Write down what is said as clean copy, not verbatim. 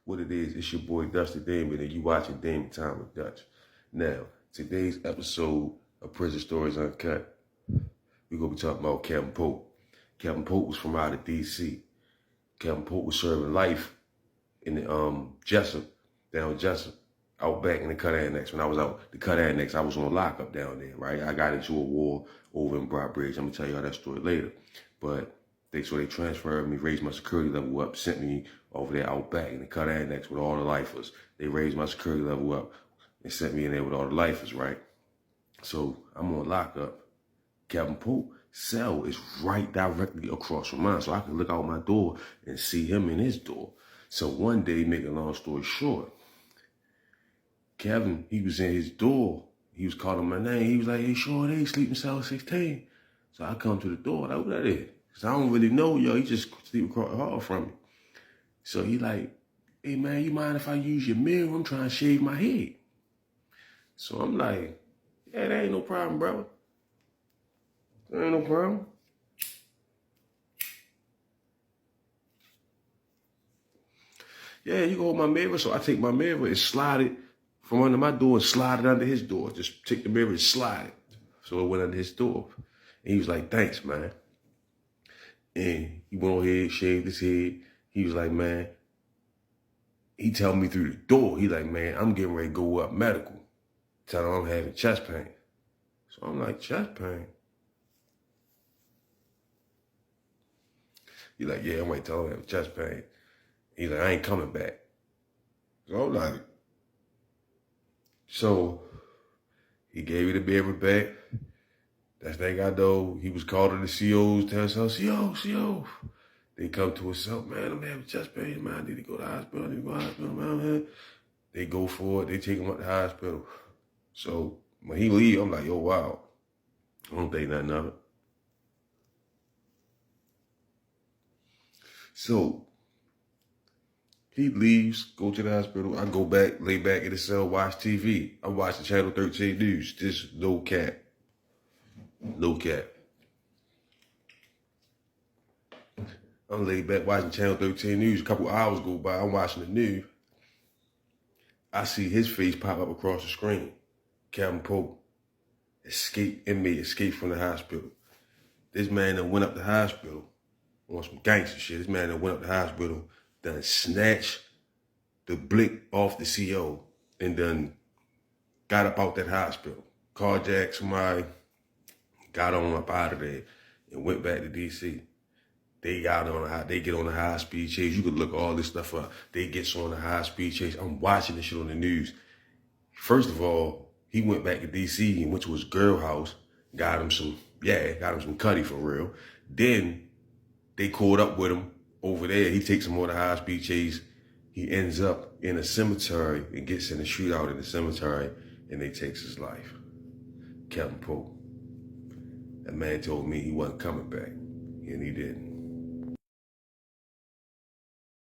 What it is, it's your boy Dusty Damon, and you watching Damon Time with Dutch. Now, today's episode of Prison Stories Uncut, we're going to be talking about Kelvin Pope. Kelvin Pope was from out of D.C. Kelvin Pope was serving life in the Jessup, down Jessup, out back in the Cut Annex. When I was out the Cut Annex, I was on lockup down there, right? I got into a war over in Broadbridge. I'm going to tell you all that story later. But they transferred me, raised my security level up, sent me over there out back in the Cut Annex with all the lifers. They raised my security level up and sent me in there with all the lifers, right? So I'm on lockup. Kelvin Pope's cell is right directly across from mine, so I can look out my door and see him in his door. So one day, make a long story short, Kelvin, he was in his door. He was calling my name. He was like, "Hey, Sean, they sleeping cell 16. So I come to the door, like, who that is? Because I don't really know, yo. He just sleep across the hall from me. So he like, "Hey, man, you mind if I use your mirror? I'm trying to shave my head." So I'm like, "Yeah, that ain't no problem, brother. That ain't no problem." "Yeah, you can hold my mirror." So I take my mirror and slide it from under my door and slide it under his door. Just take the mirror and slide it. So it went under his door. And he was like, "Thanks, man." And he went on ahead, shaved his head. He was like, "Man," he told me through the door, he like, "Man, I'm getting ready to go up medical. Tell him I'm having chest pain." So I'm like, "Chest pain?" He like, "Yeah, I'm going to tell him I'm having chest pain." He's like, "I ain't coming back." So I'm like, so he gave me the mirror back. That's thing I know. He was calling the COs, telling us, CO. They come to us, "Man, I'm having chest pain, man. I need to go to the hospital. Man. They go for it. They take him up to the hospital. So when he leave, I'm like, "Yo, wow. I don't think nothing of it." So he leaves, go to the hospital. I go back, lay back in the cell, watch TV. I'm watching Channel 13 News. Just no cap. No cap. I'm laid back watching Channel 13 News. A couple hours go by. I'm watching the news. I see his face pop up across the screen. Kelvin Pope, inmate, escaped from the hospital. This man that went up the hospital on some gangster shit. This man that went up the hospital done snatched the blick off the CO and done got up out that hospital. Carjacked somebody, got on up out of there and went back to DC. They get on a high-speed chase. You could look all this stuff up. They get on a high-speed chase. I'm watching this shit on the news. First of all, he went back to DC and went to his girl house, got him some cutty for real. Then they caught up with him over there. He takes him on a high-speed chase. He ends up in a cemetery and gets in a shootout in the cemetery, and they takes his life. Kelvin Pope. That man told me he wasn't coming back, and he didn't.